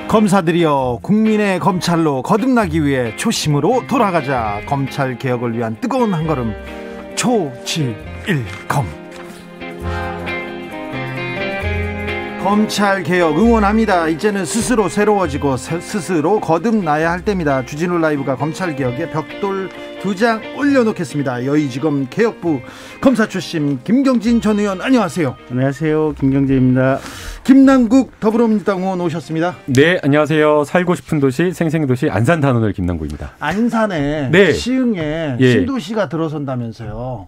검사들이여, 국민의 검찰로 거듭나기 위해 초심으로 돌아가자. 검찰개혁을 위한 뜨거운 한걸음, 초지일검. 검찰개혁 응원합니다. 이제는 스스로 새로워지고 스스로 거듭나야 할 때입니다. 주진우 라이브가 검찰개혁에 벽돌 2장 올려놓겠습니다. 여의지검 개혁부 검사 출신 김경진 전 의원, 안녕하세요. 안녕하세요, 김경진입니다. 김남국 더불어민주당 의원 오셨습니다. 네, 안녕하세요. 살고 싶은 도시, 생생도시 안산 단원을 김남국입니다. 안산에, 네. 시흥에 신도시가 들어선다면서요.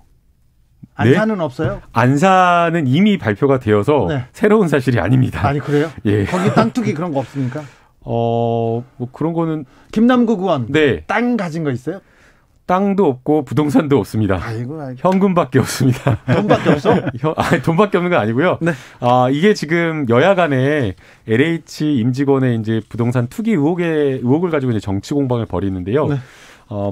안산은 네? 없어요? 안산은 이미 발표가 되어서 네. 새로운 사실이 아닙니다. 아니, 그래요? 예. 거기 땅 투기 그런 거 없습니까? 뭐 그런 거는. 김남국 의원, 네. 땅 가진 거 있어요? 땅도 없고 부동산도 없습니다. 아이고. 현금밖에 없습니다. 돈밖에 없어? 돈밖에 없는 건 아니고요. 네. 이게 지금 여야 간에 LH 임직원의 이제 부동산 투기 의혹을 가지고 이제 정치 공방을 벌이는데요. 네.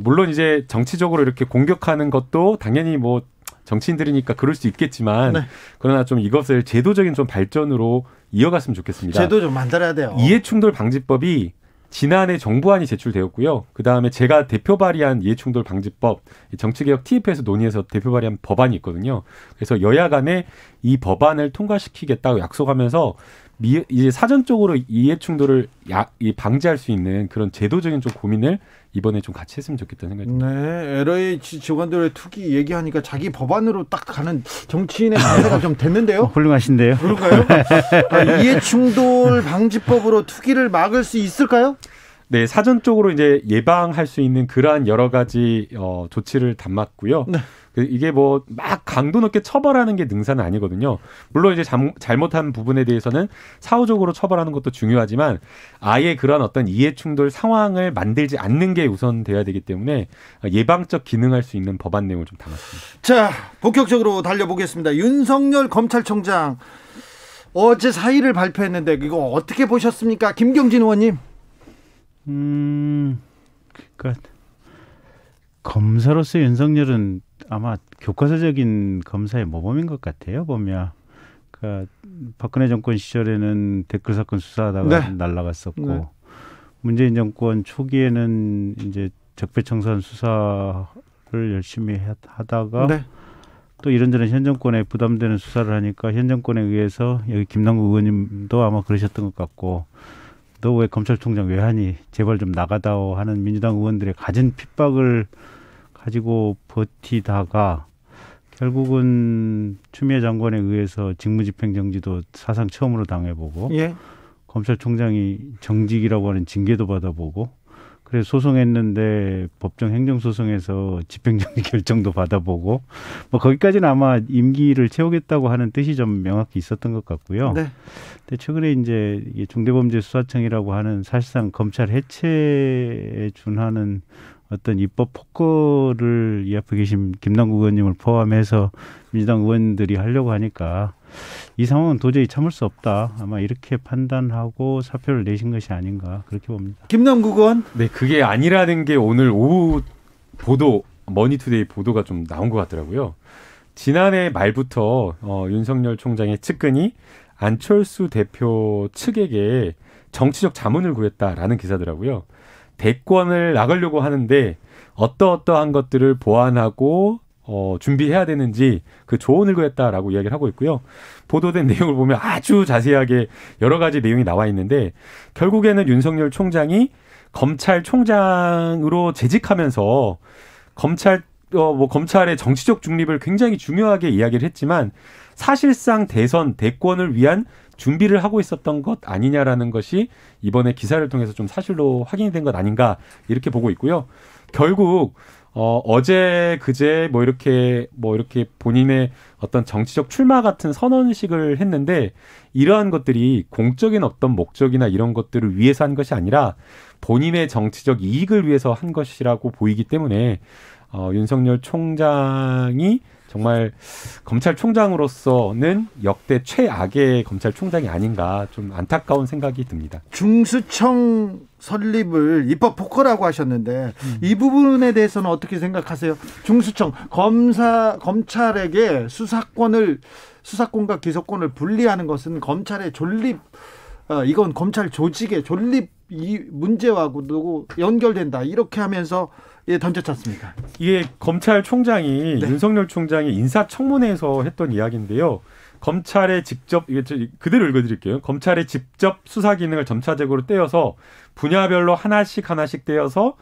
물론 이제 정치적으로 이렇게 공격하는 것도 당연히 뭐 정치인들이니까 그럴 수 있겠지만, 네. 그러나 좀 이것을 제도적인 좀 발전으로 이어갔으면 좋겠습니다. 제도 좀 만들어야 돼요. 이해충돌 방지법이 지난해 정부안이 제출되었고요. 그다음에 제가 대표 발의한 이해충돌 방지법, 정치개혁 TF에서 논의해서 대표 발의한 법안이 있거든요. 그래서 여야 간에 이 법안을 통과시키겠다고 약속하면서 이제 사전적으로 이해충돌을 방지할 수 있는 그런 제도적인 좀 고민을 이번에 좀 같이 했으면 좋겠다는 생각이 듭니다. 네, LH 직원들의 투기 얘기하니까 자기 법안으로 딱 가는 정치인의 자세가 좀 됐는데요. 훌륭하신데요. 그런가요? 이해충돌 방지법으로 투기를 막을 수 있을까요? 네, 사전적으로 이제 예방할 수 있는 그러한 여러 가지 조치를 담았고요. 네. 이게 뭐 막 강도 높게 처벌하는 게 능사는 아니거든요. 물론 이제 잘못한 부분에 대해서는 사후적으로 처벌하는 것도 중요하지만 아예 그런 어떤 이해충돌 상황을 만들지 않는 게 우선돼야 되기 때문에 예방적 기능할 수 있는 법안 내용을 좀 담았습니다. 자, 본격적으로 달려보겠습니다. 윤석열 검찰총장 어제 사의를 발표했는데 이거 어떻게 보셨습니까? 김경진 의원님. 그러니까 검사로서 윤석열은 아마 교과서적인 검사의 모범인 것 같아요, 보면. 그러니까 박근혜 정권 시절에는 댓글 사건 수사하다가 네. 날아갔었고, 네. 문재인 정권 초기에는 이제 적폐청산 수사를 열심히 하다가 네. 또 이런저런 현 정권에 부담되는 수사를 하니까 현 정권에 의해서 여기 김남국 의원님도 아마 그러셨던 것 같고, 너 왜 검찰총장 왜 하니? 제발 좀 나가다오 하는 민주당 의원들의 갖은 핍박을 가지고 버티다가 결국은 추미애 장관에 의해서 직무집행정지도 사상 처음으로 당해보고 예. 검찰총장이 정직이라고 하는 징계도 받아보고 그래서 소송했는데 법정 행정소송에서 집행정지 결정도 받아보고 뭐 거기까지는 아마 임기를 채우겠다고 하는 뜻이 좀 명확히 있었던 것 같고요. 네. 근데 최근에 이제 중대범죄수사청이라고 하는 사실상 검찰 해체에 준하는 어떤 입법 폭거를 이 앞에 계신 김남국 의원님을 포함해서 민주당 의원들이 하려고 하니까 이 상황은 도저히 참을 수 없다. 아마 이렇게 판단하고 사표를 내신 것이 아닌가 그렇게 봅니다. 김남국 의원. 네, 그게 아니라는 게 오늘 오후 머니투데이 보도가 좀 나온 것 같더라고요. 지난해 말부터 윤석열 총장의 측근이 안철수 대표 측에게 정치적 자문을 구했다라는 기사더라고요. 대권을 나가려고 하는데 어떠한 것들을 보완하고 준비해야 되는지 그 조언을 구했다라고 이야기를 하고 있고요. 보도된 내용을 보면 아주 자세하게 여러 가지 내용이 나와 있는데 결국에는 윤석열 총장이 검찰총장으로 재직하면서 검찰의 정치적 중립을 굉장히 중요하게 이야기를 했지만 사실상 대권을 위한 준비를 하고 있었던 것 아니냐라는 것이 이번에 기사를 통해서 좀 사실로 확인이 된 것 아닌가 이렇게 보고 있고요. 결국 어제 그제 이렇게 본인의 어떤 정치적 출마 같은 선언식을 했는데 이러한 것들이 공적인 어떤 목적이나 이런 것들을 위해서 한 것이 아니라 본인의 정치적 이익을 위해서 한 것이라고 보이기 때문에 윤석열 총장이 정말 검찰총장으로서는 역대 최악의 검찰총장이 아닌가 좀 안타까운 생각이 듭니다. 중수청 설립을 입법 폭거라고 하셨는데 이 부분에 대해서는 어떻게 생각하세요? 중수청 검찰에게 수사권과 기소권을 분리하는 것은 검찰의 존립 이건 검찰 조직의 존립 이 문제와도 연결된다 이렇게 하면서 던졌지 않습니까? 이게 검찰총장이 윤석열 총장이 인사청문회에서 했던 이야기인데요. 검찰의 직접 이게 그대로 읽어드릴게요. 검찰의 직접 수사 기능을 점차적으로 떼어서 분야별로 하나씩 떼어서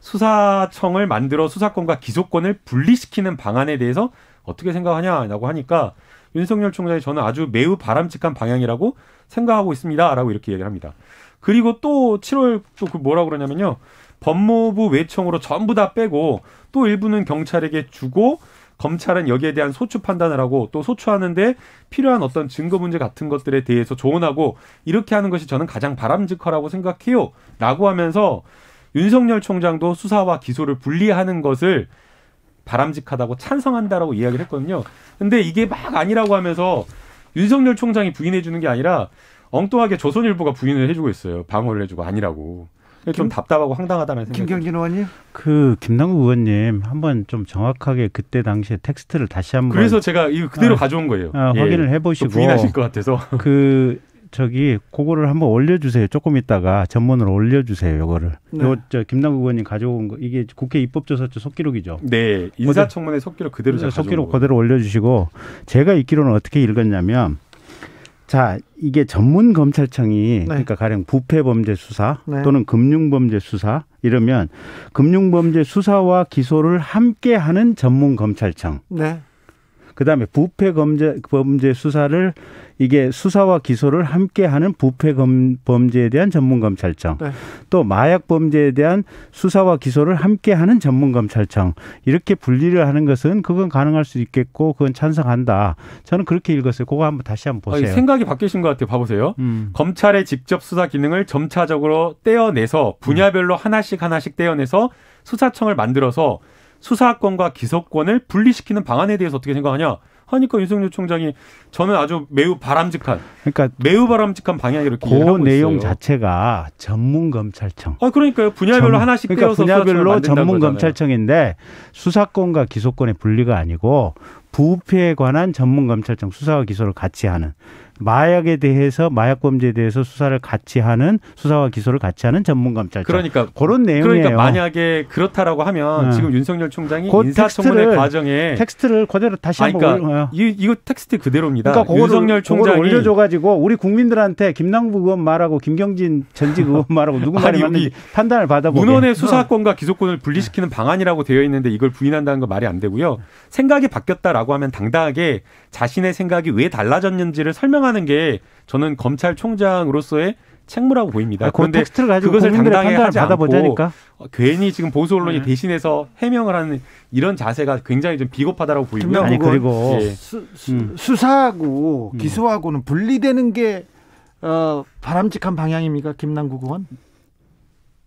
수사청을 만들어 수사권과 기소권을 분리시키는 방안에 대해서 어떻게 생각하냐라고 하니까 윤석열 총장이 저는 아주 매우 바람직한 방향이라고 생각하고 있습니다라고 이렇게 얘기를 합니다. 그리고 또 7월 또 뭐라고 그러냐면요. 법무부 외청으로 전부 다 빼고 또 일부는 경찰에게 주고 검찰은 여기에 대한 소추 판단을 하고 또 소추하는데 필요한 어떤 증거 문제 같은 것들에 대해서 조언하고 이렇게 하는 것이 저는 가장 바람직하라고 생각해요. 라고 하면서 윤석열 총장도 수사와 기소를 분리하는 것을 바람직하다고 찬성한다라고 이야기를 했거든요. 근데 이게 막 아니라고 하면서 윤석열 총장이 부인해 주는 게 아니라 엉뚱하게 조선일보가 부인을 해주고 있어요. 방어를 해주고 아니라고. 좀 답답하고 황당하다는 생각이. 김경진 의원님? 김남국 의원님 한번 좀 정확하게 그때 당시에 텍스트를 다시 한번. 그래서 제가 이거 그대로 가져온 거예요. 확인을 해보시고. 부인하실 것 같아서. 그거를 한번 올려주세요. 조금 있다가 전문으로 올려주세요. 요거를. 네. 김남국 의원님 가져온 거 이게 국회 입법조사처 속기록이죠. 네. 인사청문회 속기록 그대로 제가 속기록 그대로 올려주시고 제가 읽기로는 어떻게 읽었냐면 자, 이게 전문 검찰청이 그러니까 가령 부패범죄 수사 또는 금융범죄 수사 이러면 금융범죄 수사와 기소를 함께하는 전문 검찰청. 네. 그다음에 부패범죄 수사를 이게 수사와 기소를 함께하는 부패범죄에 대한 전문검찰청, 또 마약범죄에 대한 수사와 기소를 함께하는 전문검찰청 이렇게 분리를 하는 것은 그건 가능할 수 있겠고 그건 찬성한다. 저는 그렇게 읽었어요. 그거 다시 한번 보세요. 생각이 바뀌신 것 같아요. 봐보세요. 검찰의 직접 수사 기능을 점차적으로 떼어내서 분야별로 하나씩 떼어내서 수사청을 만들어서 수사권과 기소권을 분리시키는 방안에 대해서 어떻게 생각하냐 하니까 윤석열 총장이 저는 아주 매우 바람직한 방향이 이렇게 얘기를 하고 있어요. 그 내용 자체가 전문검찰청. 그러니까요. 분야별로 하나씩 떼어서 분야별로 전문검찰청인데 수사권과 기소권의 분리가 아니고 부패에 관한 전문검찰청 수사와 기소를 같이 하는. 마약에 대해서 마약범죄에 대해서 수사와 기소를 같이 하는 전문검찰청. 그러니까 그런 내용이에요. 그러니까 만약에 그렇다라고 하면 지금 윤석열 총장이 인사청문회 과정에 텍스트를 그대로 다시 한번 이거 텍스트 그대로입니다. 그러니까 윤석열 총장이 올려줘가지고 우리 국민들한테 김남국 의원 말하고 김경진 전직 의원 말하고 누구 말이 맞는지 판단을 받아보게. 문헌의 수사권과 기소권을 분리시키는 방안이라고 되어 있는데 이걸 부인한다는 건 말이 안 되고요. 생각이 바뀌었다라고 하면 당당하게 자신의 생각이 왜 달라졌는지를 설명하는 게 저는 검찰총장으로서의 책무라고 보입니다. 그런데 텍스트를 가지고 그것을 당당하게 하지 않고 괜히 지금 보수 언론이 대신해서 해명을 하는 이런 자세가 굉장히 좀 비겁하다라고 보이고요. 그리고 수사하고 기소하고는 분리되는 게 바람직한 방향입니까, 김남국 의원?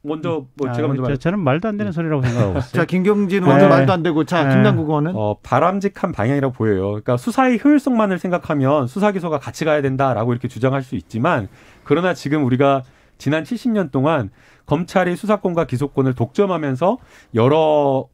먼저 제가 먼저 저는 말도 안 되는 소리라고 생각하고 있어요. 자, 김경진 의원은 말도 안 되고, 김남국 의원은 바람직한 방향이라고 보여요. 그러니까 수사의 효율성만을 생각하면 수사 기소가 같이 가야 된다라고 이렇게 주장할 수 있지만, 그러나 지금 우리가 지난 70년 동안 검찰이 수사권과 기소권을 독점하면서 여러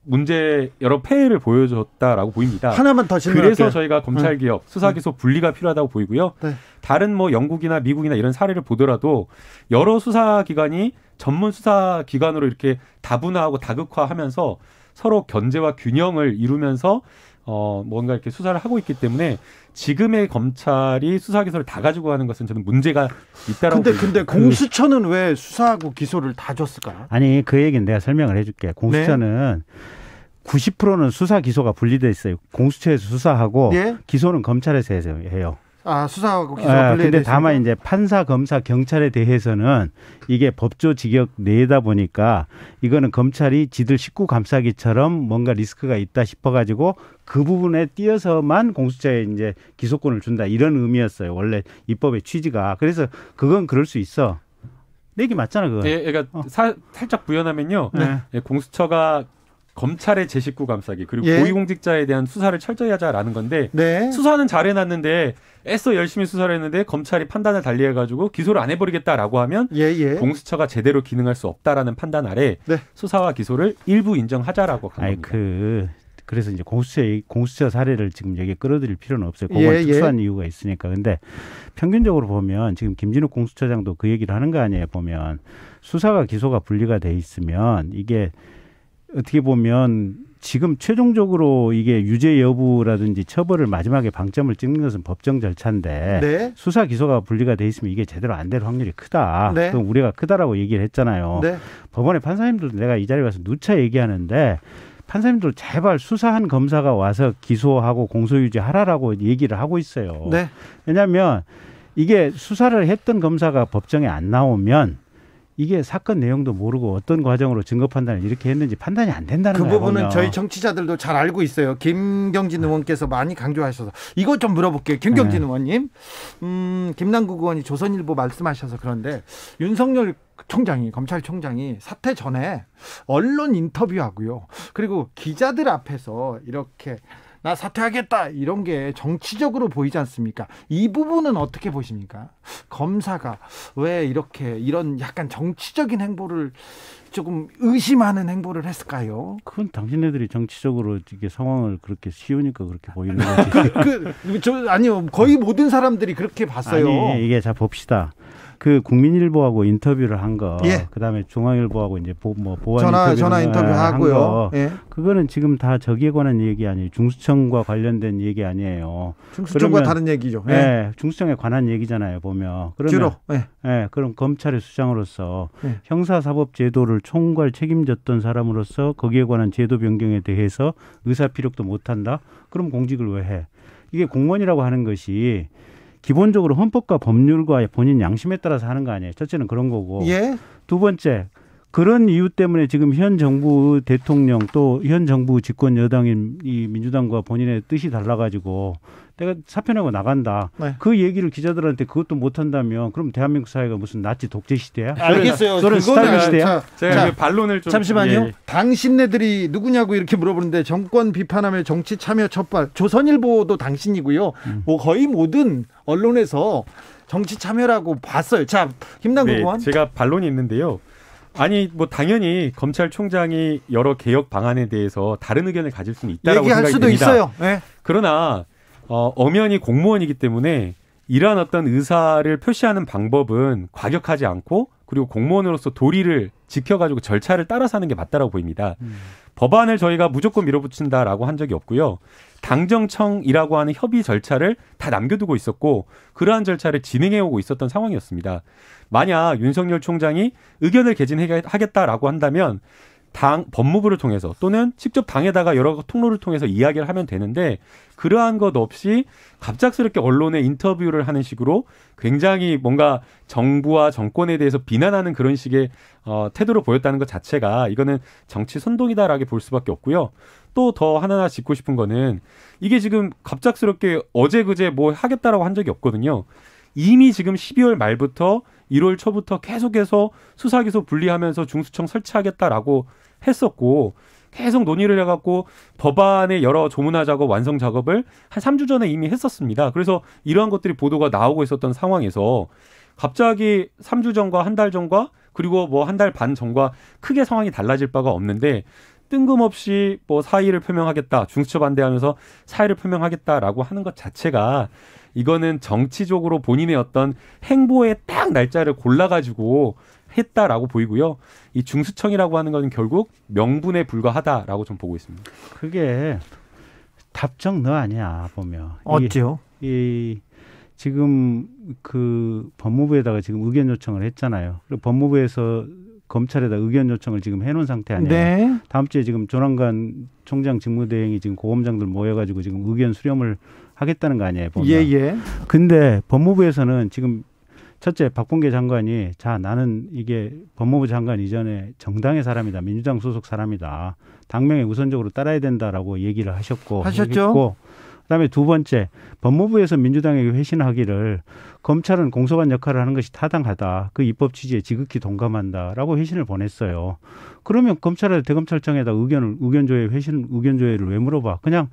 폐해를 보여줬다라고 보입니다. 하나만 더 질문할게요. 그래서 저희가 검찰개혁, 수사기소 분리가 필요하다고 보이고요. 다른 영국이나 미국이나 이런 사례를 보더라도 여러 수사기관이 전문 수사기관으로 이렇게 다분화하고 다극화하면서 서로 견제와 균형을 이루면서 뭔가 이렇게 수사를 하고 있기 때문에 지금의 검찰이 수사기소를 다 가지고 가는 것은 저는 문제가 있다라고 봅니다. 근데 공수처는 왜 수사하고 기소를 다 줬을까요? 아니, 그 얘기는 내가 설명을 해줄게. 공수처는 90%는 수사 기소가 분리돼 있어요. 공수처에서 수사하고 기소는 검찰에서 해요. 수사하고 기소가 분리돼 근데 다만 이제 판사, 검사, 경찰에 대해서는 이게 법조 직역 내다 보니까 이거는 검찰이 지들 식구 감싸기처럼 뭔가 리스크가 있다 싶어가지고 그 부분에 띄어서만 공수처에 이제 기소권을 준다 이런 의미였어요. 원래 입법의 취지가. 그래서 그건 그럴 수 있어. 내 얘기 맞잖아, 그거. 그러니까 살짝 부연하면요. 공수처가 검찰의 제 식구 감싸기 그리고 고위공직자에 대한 수사를 철저히 하자라는 건데 수사는 잘 해놨는데 애써 열심히 수사를 했는데 검찰이 판단을 달리해가지고 기소를 안 해버리겠다라고 하면 공수처가 제대로 기능할 수 없다라는 판단 아래 수사와 기소를 일부 인정하자라고 한 겁니다. 그래서 이제 공수처 사례를 지금 여기에 끌어들일 필요는 없어요. 그건 특수한 이유가 있으니까. 근데 평균적으로 보면 지금 김진욱 공수처장도 그 얘기를 하는 거 아니에요. 보면 수사가 기소가 분리가 돼 있으면 이게 어떻게 보면 지금 최종적으로 이게 유죄 여부라든지 처벌을 마지막에 방점을 찍는 것은 법정 절차인데 네. 수사 기소가 분리가 돼 있으면 이게 제대로 안 될 확률이 크다. 네. 그럼 우리가 크다라고 얘기를 했잖아요. 네. 법원의 판사님들도 내가 이 자리에 와서 누차 얘기하는데 판사님들 제발 수사한 검사가 와서 기소하고 공소유지하라라고 얘기를 하고 있어요. 네. 왜냐하면 이게 수사를 했던 검사가 법정에 안 나오면 이게 사건 내용도 모르고 어떤 과정으로 증거 판단을 이렇게 했는지 판단이 안 된다는 거예요. 그 부분은 보면. 저희 정치자들도 잘 알고 있어요. 김경진 의원께서 많이 강조하셔서 이것 좀 물어볼게요. 김경진 의원님. 김남국 의원이 조선일보 말씀하셔서 그런데 윤석열 총장이 검찰총장이 사퇴 전에 언론 인터뷰하고요. 그리고 기자들 앞에서 이렇게 나 사퇴하겠다 이런 게 정치적으로 보이지 않습니까? 이 부분은 어떻게 보십니까? 검사가 왜 이렇게 이런 약간 정치적인 행보를 조금 의심하는 행보를 했을까요? 그건 당신네들이 정치적으로 이게 상황을 그렇게 쉬우니까 그렇게 보이는 거지. 아니요, 거의 모든 사람들이 그렇게 봤어요. 아니, 이게 자 봅시다. 그 국민일보하고 인터뷰를 한 거, 예. 그다음에 중앙일보하고 이제 보안 전화 인터뷰 하고요. 예. 그거는 지금 다 저기에 관한 얘기 아니에요. 중수청과 관련된 얘기 아니에요. 중수청과 그러면, 다른 얘기죠. 예. 예, 중수청에 관한 얘기잖아요. 보면 그러면 주로. 예. 예, 그럼 검찰의 수장으로서 형사사법제도를 총괄 책임졌던 사람으로서 거기에 관한 제도 변경에 대해서 의사 피력도 못한다. 그럼 공직을 왜 해? 이게 공무원이라고 하는 것이 기본적으로 헌법과 법률과 본인 양심에 따라서 하는 거 아니에요. 첫째는 그런 거고. 예. 두 번째, 그런 이유 때문에 지금 현 정부 대통령 또 현 정부 집권 여당인 이 민주당과 본인의 뜻이 달라가지고 내가 사표 내고 나간다. 네. 그 얘기를 기자들한테 그것도 못한다면 그럼 대한민국 사회가 무슨 나치 독재 시대야? 알겠어요. 그런 스탈린 시대야? 제가 반론을 좀 잠시만요. 예. 당신네들이 누구냐고 이렇게 물어보는데 정권 비판하며 정치 참여 촉발. 조선일보도 당신이고요. 뭐 거의 모든 언론에서 정치 참여라고 봤어요. 자, 김남국 의원. 제가 반론이 있는데요. 아니 뭐 당연히 검찰총장이 여러 개혁 방안에 대해서 다른 의견을 가질 수는 있다라고 얘기할 생각이 수도 됩니다. 있어요. 네. 그러나 엄연히 공무원이기 때문에 이러한 어떤 의사를 표시하는 방법은 과격하지 않고 그리고 공무원으로서 도리를 지켜가지고 절차를 따라서 하는 게 맞다라고 보입니다. 법안을 저희가 무조건 밀어붙인다라고 한 적이 없고요. 당정청이라고 하는 협의 절차를 다 남겨두고 있었고 그러한 절차를 진행해오고 있었던 상황이었습니다. 만약 윤석열 총장이 의견을 개진하겠다라고 한다면 법무부를 통해서 또는 직접 당에다가 여러 통로를 통해서 이야기를 하면 되는데 그러한 것 없이 갑작스럽게 언론에 인터뷰를 하는 식으로 굉장히 뭔가 정부와 정권에 대해서 비난하는 그런 식의 태도를 보였다는 것 자체가 이거는 정치 선동이다라고 볼 수밖에 없고요. 또 더 하나 짚고 싶은 거는 이게 지금 갑작스럽게 어제 그제 뭐 하겠다라고 한 적이 없거든요. 이미 지금 12월 말부터 1월 초부터 계속해서 수사기소 분리하면서 중수청 설치하겠다라고 했었고 계속 논의를 해갖고 법안의 여러 조문화 작업, 완성 작업을 한 3주 전에 이미 했었습니다. 그래서 이러한 것들이 보도가 나오고 있었던 상황에서 갑자기 3주 전과 한 달 전과 그리고 뭐 한 달 반 전과 크게 상황이 달라질 바가 없는데 뜬금없이 뭐 사의를 표명하겠다, 중수처 반대하면서 사의를 표명하겠다라고 하는 것 자체가 이거는 정치적으로 본인의 어떤 행보의 딱 날짜를 골라가지고 했다라고 보이고요. 이 중수청이라고 하는 것은 결국 명분에 불과하다라고 좀 보고 있습니다. 그게 답정너 아니야 보면. 어찌요? 이 지금 그 법무부에다가 지금 의견 요청을 했잖아요. 그리고 법무부에서 검찰에다 의견 요청을 지금 해놓은 상태 아니에요. 네. 다음 주에 지금 조남관 총장 직무대행이 지금 고검장들 모여가지고 지금 의견 수렴을 하겠다는 거 아니에요. 보면. 예. 근데 법무부에서는 지금 첫째 박범계 장관이 자 나는 이게 법무부 장관 이전에 정당의 사람이다. 민주당 소속 사람이다. 당명에 우선적으로 따라야 된다라고 얘기를 하셨죠. 그다음에 두 번째 법무부에서 민주당에게 회신하기를 검찰은 공소관 역할을 하는 것이 타당하다. 그 입법 취지에 지극히 동감한다라고 회신을 보냈어요. 그러면 검찰에 대검찰청에다 의견 조회를 왜 물어봐? 그냥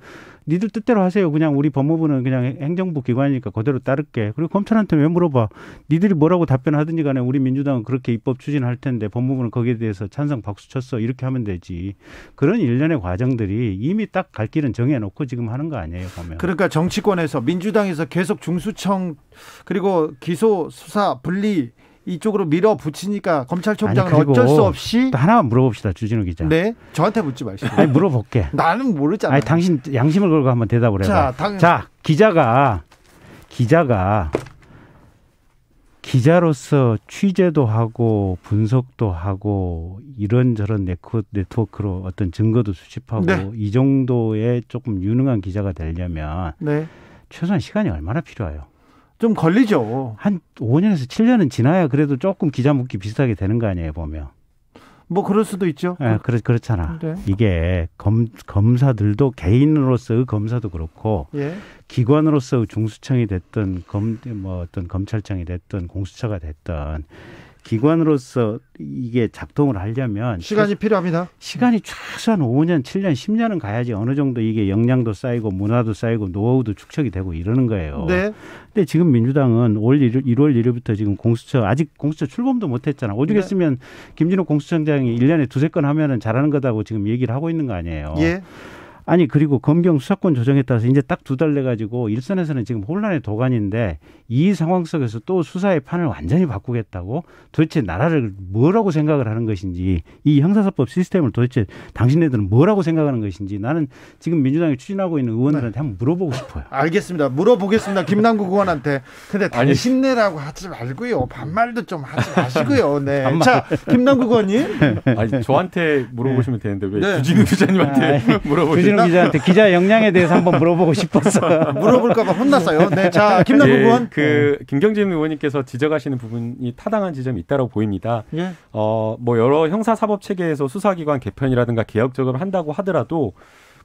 니들 뜻대로 하세요. 그냥 우리 법무부는 그냥 행정부 기관이니까 그대로 따를게. 그리고 검찰한테 왜 물어봐? 니들이 뭐라고 답변하든지 간에 우리 민주당은 그렇게 입법 추진할 텐데 법무부는 거기에 대해서 찬성 박수 쳤어. 이렇게 하면 되지. 그런 일련의 과정들이 이미 딱 갈 길은 정해놓고 지금 하는 거 아니에요, 보면. 그러니까 정치권에서 민주당에서 계속 중수청 그리고 기소 수사 분리 이쪽으로 밀어붙이니까 검찰총장은 어쩔 수 없이 하나만 물어봅시다, 주진우 기자. 네, 저한테 묻지 마시고. 아니, 물어볼게. 나는 모르잖아. 아니, 당신 양심을 걸고 한번 대답을 해봐. 자, 기자가 기자로서 취재도 하고 분석도 하고 이런저런 네트워크로 어떤 증거도 수집하고 네. 이 정도의 조금 유능한 기자가 되려면 네. 최소한 시간이 얼마나 필요해요? 좀 걸리죠. 한 5년에서 7년은 지나야 그래도 조금 기자 묻기 비슷하게 되는 거 아니에요, 보면. 뭐 그럴 수도 있죠. 네, 그렇잖아. 네. 이게 검사들도 개인으로서의 검사도 그렇고 예. 기관으로서의 중수청이 됐든 어떤 검찰청이 됐든 공수처가 됐든 기관으로서 이게 작동을 하려면 시간이 필요합니다. 시간이 최소한 5년, 7년, 10년은 가야지 어느 정도 이게 역량도 쌓이고 문화도 쌓이고 노하우도 축적이 되고 이러는 거예요. 네. 근데 지금 민주당은 1월 1일부터 지금 아직 공수처 출범도 못했잖아. 오죽했으면 네. 김진욱 공수처장이 1년에 2-3건 하면은 잘하는 거다고 지금 얘기를 하고 있는 거 아니에요. 예. 아니 그리고 검경 수사권 조정에 따라서 이제 딱 2달 내가지고 일선에서는 지금 혼란의 도가니인데 이 상황 속에서 또 수사의 판을 완전히 바꾸겠다고 도대체 나라를 뭐라고 생각을 하는 것인지 이 형사사법 시스템을 도대체 당신네들은 뭐라고 생각하는 것인지 나는 지금 민주당이 추진하고 있는 의원들한테 한번 물어보고 싶어요. 알겠습니다. 물어보겠습니다. 김남국 의원한테. 근데 당신네라고 하지 말고요. 반말도 좀 하지 마시고요. 네. 자, 김남국 의원님. 아니 저한테 물어보시면 되는데 왜 네. 주진우 기자님한테 물어보시면 주진우 기자한테 기자 역량에 대해서 한번 물어보고 싶었어. 물어볼까봐 혼났어요. 네, 자 김남국 의원. 김경진 의원님께서 지적하시는 부분이 타당한 지점이 있다고 보입니다. 예. 뭐 여러 형사사법 체계에서 수사기관 개편이라든가 개혁 작업을 한다고 하더라도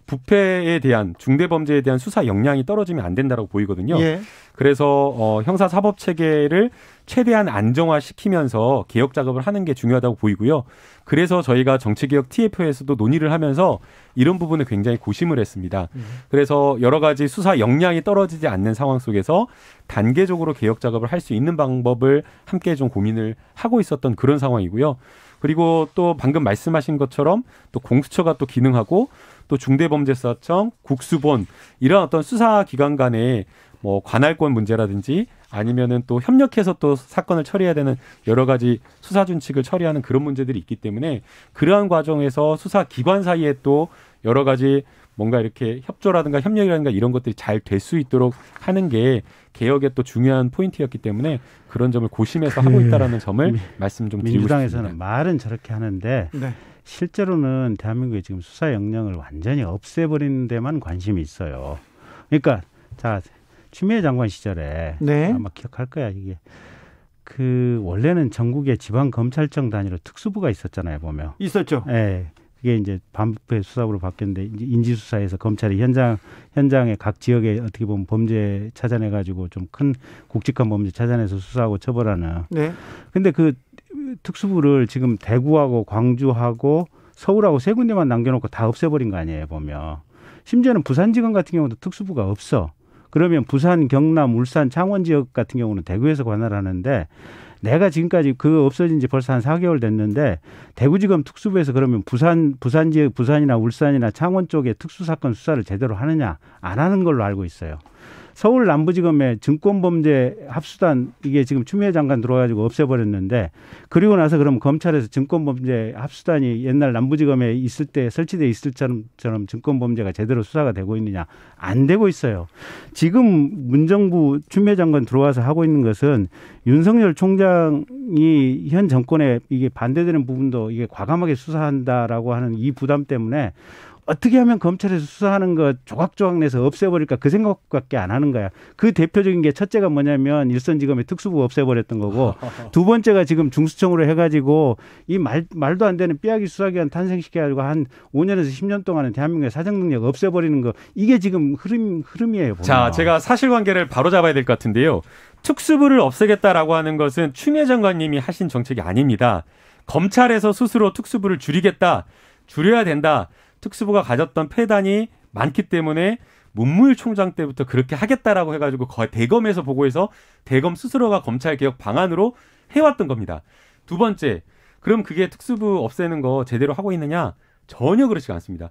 부패에 대한 중대범죄에 대한 수사 역량이 떨어지면 안 된다고 보이거든요. 예. 그래서 형사사법 체계를 최대한 안정화시키면서 개혁 작업을 하는 게 중요하다고 보이고요. 그래서 저희가 정치개혁 TF에서도 논의를 하면서 이런 부분을 굉장히 고심을 했습니다. 그래서 여러 가지 수사 역량이 떨어지지 않는 상황 속에서 단계적으로 개혁 작업을 할 수 있는 방법을 함께 좀 고민을 하고 있었던 그런 상황이고요. 그리고 또 방금 말씀하신 것처럼 또 공수처가 또 기능하고 또 중대범죄수사청, 국수본 이런 어떤 수사기관 간의 뭐 관할권 문제라든지 아니면은 또 협력해서 또 사건을 처리해야 되는 여러 가지 수사 준칙을 처리하는 그런 문제들이 있기 때문에 그러한 과정에서 수사기관 사이에 또 여러 가지 뭔가 이렇게 협조라든가 협력이라든가 이런 것들이 잘 될 수 있도록 하는 게 개혁의 또 중요한 포인트였기 때문에 그런 점을 고심해서 하고 있다라는 점을 말씀 좀 드리고 싶습니다. 민주당에서는 말은 저렇게 하는데 네. 실제로는 대한민국의 지금 수사 역량을 완전히 없애버리는 데만 관심이 있어요. 그러니까 자 추미애 장관 시절에 네. 아마 기억할 거야 이게 원래는 전국에 지방검찰청 단위로 특수부가 있었잖아요 보면. 있었죠. 네. 그게 이제 반부패 수사부로 바뀌었는데 이제 인지수사에서 검찰이 현장의 각 지역에 어떻게 보면 범죄 찾아내가지고 좀 큰 굵직한 범죄 찾아내서 수사하고 처벌하는. 네. 근데 그 특수부를 지금 대구하고 광주하고 서울하고 3군데만 남겨놓고 다 없애버린 거 아니에요 보면. 심지어는 부산지검 같은 경우도 특수부가 없어. 그러면 부산, 경남, 울산, 창원 지역 같은 경우는 대구에서 관할을 하는데 내가 지금까지 그거 없어진 지 벌써 한 4개월 됐는데 대구지검 특수부에서 그러면 부산 지역, 부산이나 울산이나 창원 쪽에 특수사건 수사를 제대로 하느냐 안 하는 걸로 알고 있어요. 서울 남부지검의 증권범죄 합수단 이게 지금 추미애 장관 들어와가지고 없애버렸는데 그리고 나서 그럼 검찰에서 증권범죄 합수단이 옛날 남부지검에 있을 때 설치돼 있을 처럼 증권범죄가 제대로 수사가 되고 있느냐 안 되고 있어요. 지금 문정부 추미애 장관 들어와서 하고 있는 것은 윤석열 총장이 현 정권에 이게 반대되는 부분도 이게 과감하게 수사한다라고 하는 이 부담 때문에 어떻게 하면 검찰에서 수사하는 거 조각조각 내서 없애버릴까 그 생각밖에 안 하는 거야. 그 대표적인 게 첫째가 뭐냐면 일선지검의 특수부 없애버렸던 거고 두 번째가 지금 중수청으로 해가지고 이 말도 안 되는 삐약이 수사기관 탄생시켜가지고 한 5년에서 10년 동안은 대한민국의 사정능력 없애버리는 거 이게 지금 흐름이에요. 보면. 자, 제가 사실관계를 바로잡아야 될 것 같은데요. 특수부를 없애겠다라고 하는 것은 추미애 장관님이 하신 정책이 아닙니다. 검찰에서 스스로 특수부를 줄여야 된다. 특수부가 가졌던 폐단이 많기 때문에 문무일 총장 때부터 그렇게 하겠다라고 해가지고 대검에서 보고해서 대검 스스로가 검찰개혁 방안으로 해왔던 겁니다. 두 번째, 그럼 그게 특수부 없애는 거 제대로 하고 있느냐? 전혀 그렇지 않습니다.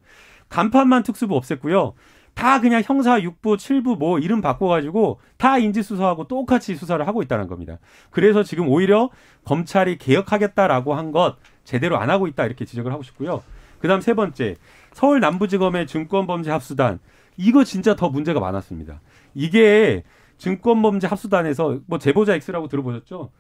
간판만 특수부 없앴고요. 다 그냥 형사 6부, 7부 뭐 이름 바꿔가지고 다 인지수사하고 똑같이 수사를 하고 있다는 겁니다. 그래서 지금 오히려 검찰이 개혁하겠다라고 한 것 제대로 안 하고 있다 이렇게 지적을 하고 싶고요. 그다음 세 번째, 서울 남부지검의 증권범죄합수단 이거 진짜 더 문제가 많았습니다. 이게 증권범죄합수단에서 뭐 제보자 X라고 들어보셨죠?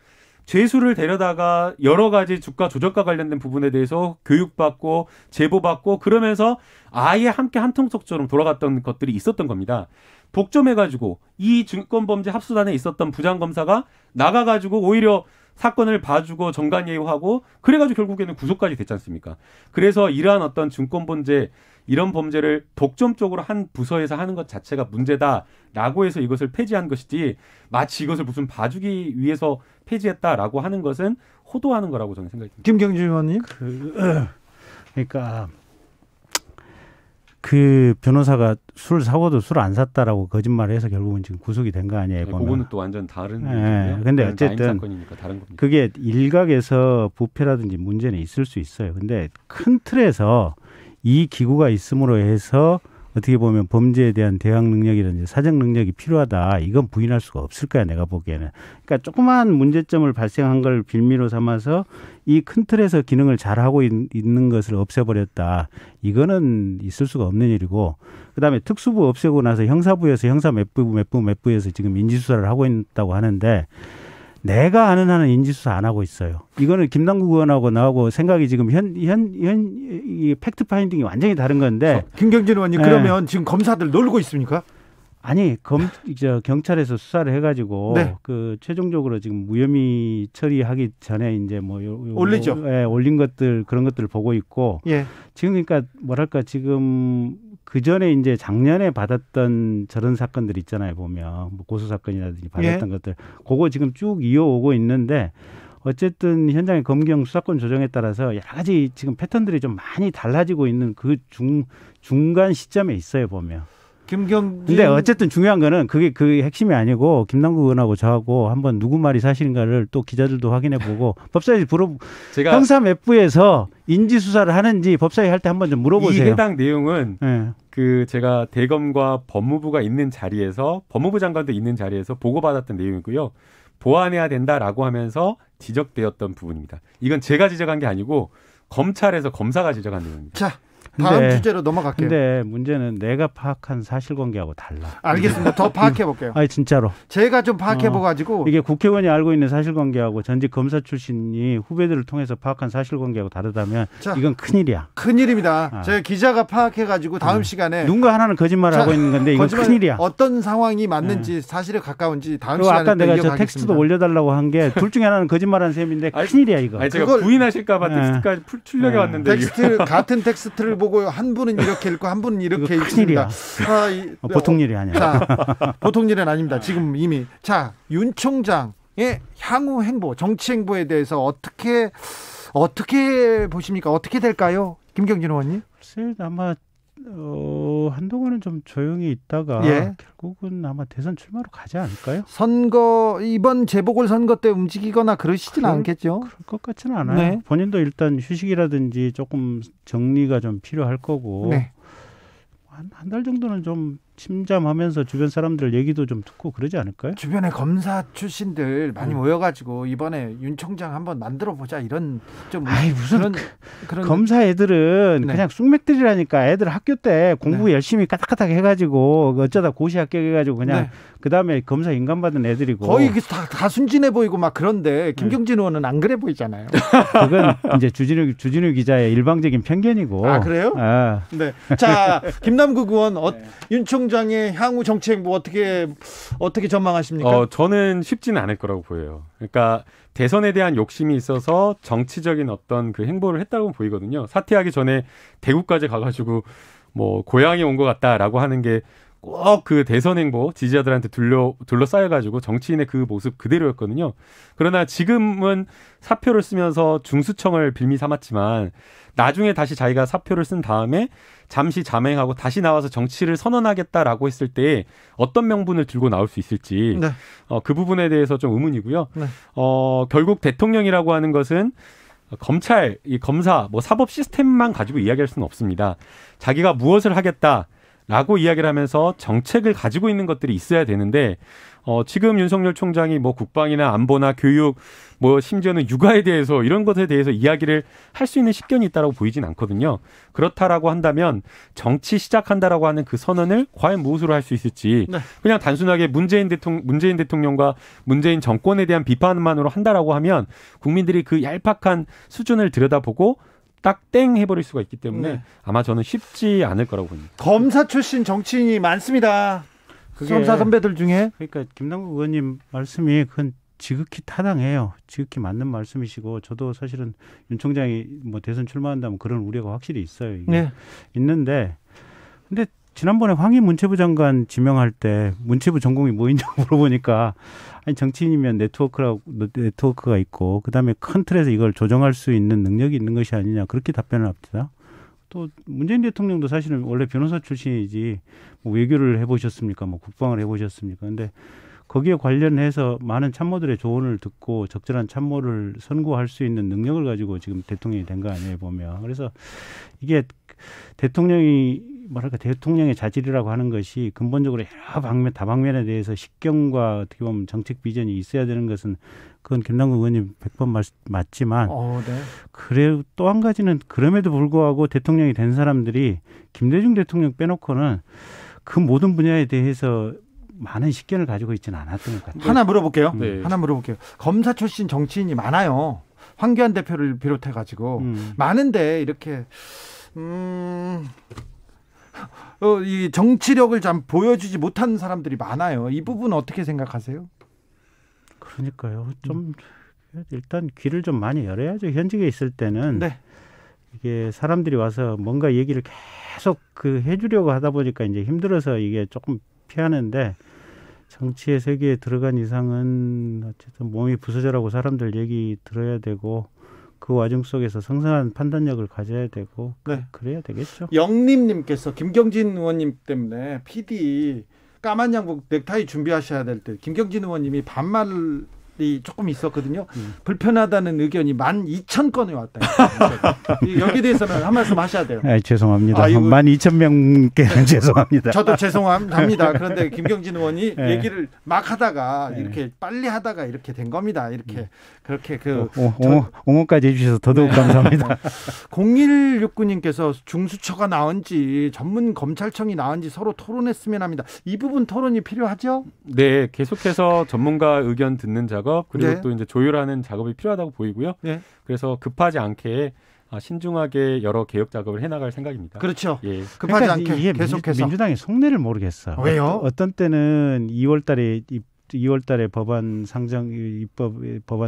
죄수를 데려다가 여러 가지 주가 조작과 관련된 부분에 대해서 교육받고 제보받고 그러면서 아예 함께 한 통속처럼 돌아갔던 것들이 있었던 겁니다. 독점해가지고 이 증권범죄합수단에 있었던 부장검사가 나가가지고 오히려 사건을 봐주고 정관예우하고 그래가지고 결국에는 구속까지 됐지 않습니까? 그래서 이러한 어떤 증권범죄 이런 범죄를 독점적으로 한 부서에서 하는 것 자체가 문제다라고 해서 이것을 폐지한 것이지 마치 이것을 무슨 봐주기 위해서 폐지했다라고 하는 것은 호도하는 거라고 저는 생각이 듭니다. 김경진 의원님. 그러니까 그 변호사가 술 사고도 술 안 샀다라고 거짓말을 해서 결국은 지금 구속이 된 거 아니에요? 네, 그거는 또 완전 다른 문제고요. 근데 어쨌든 사건이니까 다른 겁니다. 그게 일각에서 부패라든지 문제는 있을 수 있어요. 근데 큰 틀에서 이 기구가 있음으로 해서 어떻게 보면 범죄에 대한 대응 능력이라든지 사정 능력이 필요하다. 이건 부인할 수가 없을 거야, 내가 보기에는. 그러니까 조그마한 문제점을 발생한 걸 빌미로 삼아서 이 큰 틀에서 기능을 잘하고 있는 것을 없애버렸다. 이거는 있을 수가 없는 일이고, 그다음에 특수부 없애고 나서 형사부에서 형사 몇 부에서 지금 인지수사를 하고 있다고 하는데, 내가 아는 한은 인지수사 안 하고 있어요. 이거는 김남국 의원하고 나하고 생각이 지금 이 팩트 파인딩이 완전히 다른 건데. 김경진 의원님, 그러면 지금 검사들 놀고 있습니까? 아니, 경찰에서 수사를 해가지고 네. 그 최종적으로 지금 무혐의 처리하기 전에 이제 뭐 올리죠. 올린 것들 그런 것들을 보고 있고. 예. 지금 그러니까 뭐랄까 지금 그 전에 이제 작년에 받았던 저런 사건들 있잖아요. 보면 뭐 고소 사건이라든지 받았던 것들, 그거 지금 쭉 이어오고 있는데. 어쨌든 현장의 검경 수사권 조정에 따라서 여러 가지 지금 패턴들이 좀 많이 달라지고 있는 그 중간 시점에 있어요, 보면. 근데 어쨌든 중요한 거는 그게 그 핵심이 아니고 김남국 의원하고 저하고 한번 누구 말이 사실인가를 또 기자들도 확인해 보고 법사위 제가 형사 몇 부에서 인지 수사를 하는지 법사위 할 때 한번 좀 물어보세요. 이 해당 내용은 그 제가 대검과 법무부가 있는 자리에서 법무부 장관도 있는 자리에서 보고받았던 내용이고요. 보완해야 된다라고 하면서 지적되었던 부분입니다. 이건 제가 지적한 게 아니고 검찰에서 검사가 지적한 내용입니다. 자, 다음 주제로 넘어갈게요. 근데 문제는 내가 파악한 사실관계하고 달라. 알겠습니다. 더 파악해 볼게요. 아니 진짜로. 제가 좀 파악해 보가지고 이게 국회의원이 알고 있는 사실관계하고 전직 검사 출신이 후배들을 통해서 파악한 사실관계하고 다르다면 이건 큰일이야. 큰일입니다. 제가 기자가 파악해가지고 다음 시간에 누군가 하나는 거짓말을 하고 있는 건데 이건 큰일이야. 어떤 상황이 맞는지 사실에 가까운지 다음 시간에 아까 내가 저 텍스트도 올려달라고 한 게 둘 중에 하나는 거짓말하는 셈인데 큰일이야 이거. 아니, 제가 부인하실까 봐 텍스트까지 출력해 왔는데 같은 텍스트를 보고 한 분은 이렇게 읽고 한 분은 이렇게 읽습니다. 보통 일이 아니야. 자, 보통 일은 아닙니다. 지금 이미 윤 총장의 향후 행보, 정치 행보에 대해서 어떻게 보십니까? 어떻게 될까요, 김경진 의원님? 글쎄 아마 한동안은 좀 조용히 있다가 결국은 아마 대선 출마로 가지 않을까요? 이번 재보궐선거 때 움직이거나 그러시진 않겠죠? 그럴 것 같지는 않아요. 네. 본인도 일단 휴식이라든지 조금 정리가 좀 필요할 거고 한 달 정도는 좀 침잠하면서 주변 사람들 얘기도 좀 듣고 그러지 않을까요? 주변에 검사 출신들 많이 모여가지고 이번에 윤 총장 한번 만들어보자 이런 좀 무슨 그런 검사 애들은 네. 그냥 쑥맥들이라니까. 애들 학교 때 공부 열심히 까딱까딱 해가지고 어쩌다 고시 합격해가지고 그냥 그 다음에 검사 인간 받은 애들이고 거의 다 순진해 보이고 막 그런데 김경진 의원은 안 그래 보이잖아요. 그건 이제 주진우 기자의 일방적인 편견이고. 아 그래요? 네. 자 김남국 의원 윤 총장의 향후 정치 행보 어떻게 전망하십니까? 저는 쉽지는 않을 거라고 보여요. 그러니까 대선에 대한 욕심이 있어서 정치적인 어떤 그 행보를 했다고 보이거든요. 사퇴하기 전에 대구까지 가가지고 뭐 고향에 온 것 같다라고 하는 게 꼭 그 대선 행보 지지자들한테 둘러싸여가지고 정치인의 그 모습 그대로였거든요. 그러나 지금은 사표를 쓰면서 중수청을 빌미 삼았지만 나중에 다시 자기가 사표를 쓴 다음에 잠시 잠행하고 다시 나와서 정치를 선언하겠다라고 했을 때 어떤 명분을 들고 나올 수 있을지 네. 그 부분에 대해서 좀 의문이고요. 네. 결국 대통령이라고 하는 것은 검찰, 이 검사, 뭐 사법 시스템만 가지고 이야기할 수는 없습니다. 자기가 무엇을 하겠다라고 이야기를 하면서 정책을 가지고 있는 것들이 있어야 되는데 지금 윤석열 총장이 뭐 국방이나 안보나 교육, 뭐 심지어는 육아에 대해서 이런 것에 대해서 이야기를 할 수 있는 식견이 있다라고 보이진 않거든요. 그렇다라고 한다면 정치 시작한다라고 하는 그 선언을 과연 무엇으로 할 수 있을지 그냥 단순하게 문재인 대통령과 문재인 정권에 대한 비판만으로 한다라고 하면 국민들이 그 얄팍한 수준을 들여다보고 딱 땡 해버릴 수가 있기 때문에 아마 저는 쉽지 않을 거라고 봅니다. 검사 출신 정치인이 많습니다. 검사 선배들 중에. 그러니까 김남국 의원님 말씀이 그건 지극히 타당해요. 지극히 맞는 말씀이시고 저도 사실은 윤 총장이 뭐 대선 출마한다면 그런 우려가 확실히 있어요. 이게 있는데 근데 지난번에 황희 문체부 장관 지명할 때 문체부 전공이 뭐있냐고 물어보니까 아니 정치인이면 네트워크가 있고 그다음에 큰 틀에서 이걸 조정할 수 있는 능력이 있는 것이 아니냐 그렇게 답변을 합니다. 또 문재인 대통령도 사실은 원래 변호사 출신이지 뭐 외교를 해보셨습니까? 뭐 국방을 해보셨습니까? 근데 거기에 관련해서 많은 참모들의 조언을 듣고 적절한 참모를 선고할 수 있는 능력을 가지고 지금 대통령이 된 거 아니에요, 보면. 그래서 이게 대통령의 자질이라고 하는 것이 근본적으로 여러 다방면에 대해서 식견과 어떻게 보면 정책 비전이 있어야 되는 것은 그건 김남국 의원님 100번 맞지만 그래 또 한 가지는 그럼에도 불구하고 대통령이 된 사람들이 김대중 대통령 빼놓고는 그 모든 분야에 대해서 많은 식견을 가지고 있지는 않았던 것 같아요. 하나 물어볼게요. 검사 출신 정치인이 많아요. 황교안 대표를 비롯해가지고 많은데 이렇게 이 정치력을 좀 보여주지 못한 사람들이 많아요. 이 부분 어떻게 생각하세요? 그러니까요. 좀 일단 귀를 좀 많이 열어야죠. 현직에 있을 때는 이게 사람들이 와서 뭔가 얘기를 계속 해주려고 하다 보니까 이제 힘들어서 이게 조금 피하는데 정치의 세계에 들어간 이상은 어쨌든 몸이 부서져라고 사람들 얘기 들어야 되고 그 와중 속에서 성성한 판단력을 가져야 되고 그래야 되겠죠. 영림님께서 김경진 의원님 때문에 PD 까만 양복 넥타이 준비하셔야 될 때 김경진 의원님이 반말이 조금 있었거든요. 불편하다는 의견이 12,000건이 왔다. 여기에 대해서는 한 말씀 하셔야 돼요. 죄송합니다. 12,000명께는 죄송합니다. 저도 죄송합니다. 그런데 김경진 의원이 얘기를 막 하다가 이렇게 빨리 하다가 이렇게 된 겁니다. 이렇게 그렇게 옹호까지 해주셔서 더더욱 감사합니다. 0169님께서 중수처가 나온지 전문 검찰청이 나온지 서로 토론했으면 합니다. 이 부분 토론이 필요하죠? 네, 계속해서 전문가 의견 듣는 작업 그리고 또 이제 조율하는 작업이 필요하다고 보이고요. 그래서 급하지 않게 신중하게 여러 개혁 작업을 해나갈 생각입니다. 그렇죠. 급하지 않게 이게 계속해서. 민주당의 속내를 모르겠어. 왜요? 어떤 때는 2월달에 법안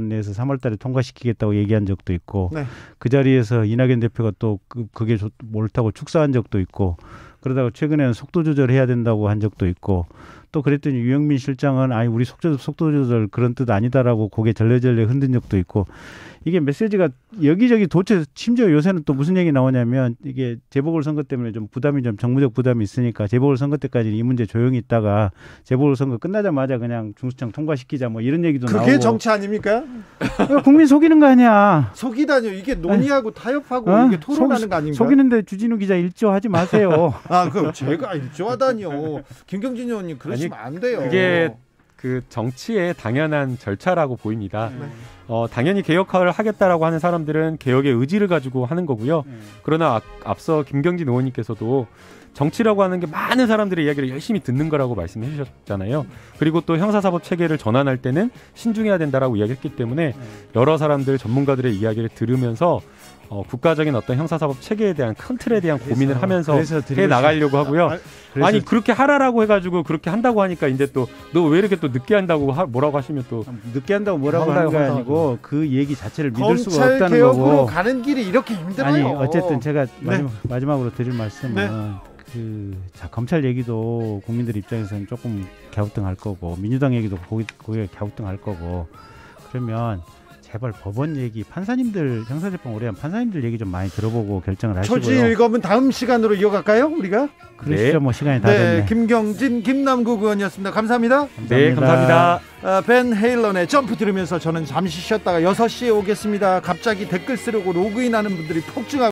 내에서 3월달에 통과시키겠다고 얘기한 적도 있고 그 자리에서 이낙연 대표가 또 그게 옳다고 축사한 적도 있고 그러다가 최근에는 속도 조절해야 된다고 한 적도 있고 또 그랬더니 유영민 실장은 우리 속도 조절 그런 뜻 아니다라고 고개 절레절레 흔든 적도 있고 이게 메시지가 여기저기 도체 심지어 요새는 또 무슨 얘기 나오냐면 이게 재보궐선거 때문에 좀 부담이 좀 정무적 부담이 있으니까 재보궐선거 때까지 이 문제 조용히 있다가 재보궐선거 끝나자마자 그냥 중수청 통과시키자 뭐 이런 얘기도 나오고. 그게 정치 아닙니까? 국민 속이는 거 아니야. 속이다뇨. 이게 논의하고 타협하고 이게 토론하는 거 아닌가? 속이는데 주진우 기자 일조하지 마세요. 그럼 제가 일조하다니요. 김경진 의원님 그러시면 안 돼요. 그게 그 정치의 당연한 절차라고 보입니다. 당연히 개혁을 하겠다라고 하는 사람들은 개혁의 의지를 가지고 하는 거고요. 그러나 앞서 김경진 의원님께서도 정치라고 하는 게 많은 사람들의 이야기를 열심히 듣는 거라고 말씀해 주셨잖아요. 그리고 또 형사사법 체계를 전환할 때는 신중해야 된다라고 이야기했기 때문에 여러 사람들 전문가들의 이야기를 들으면서 국가적인 어떤 형사사법 체계에 대한 큰 틀에 대한 고민을 하면서 해 나가려고 하고요. 아니 그렇게 하라라고 해가지고 그렇게 한다고 하니까 이제 또 너 왜 이렇게 또 늦게 한다고 뭐라고 하시면 또 늦게 한다고 뭐라고 하는 게 아니고 그 얘기 자체를 믿을 수가 없다는 검찰 개혁으로 거고. 가는 길이 이렇게 힘들어요. 아니 어쨌든 제가 마지막으로 드릴 말씀은 검찰 얘기도 국민들 입장에서는 조금 갸우뚱할 거고 민주당 얘기도 거기에 갸우뚱할 거고 그러면 제발 법원 얘기 판사님들 형사재판 오래 한 판사님들 얘기 좀 많이 들어보고 결정을 하시고요. 초지일검은 다음 시간으로 이어갈까요? 우리가? 그러시죠. 뭐 시간이 다 됐네. 김경진 김남국 의원이었습니다. 감사합니다. 네, 감사합니다. 벤 헤일런의 점프 들으면서 저는 잠시 쉬었다가 6시에 오겠습니다. 갑자기 댓글 쓰려고 로그인하는 분들이 폭증하고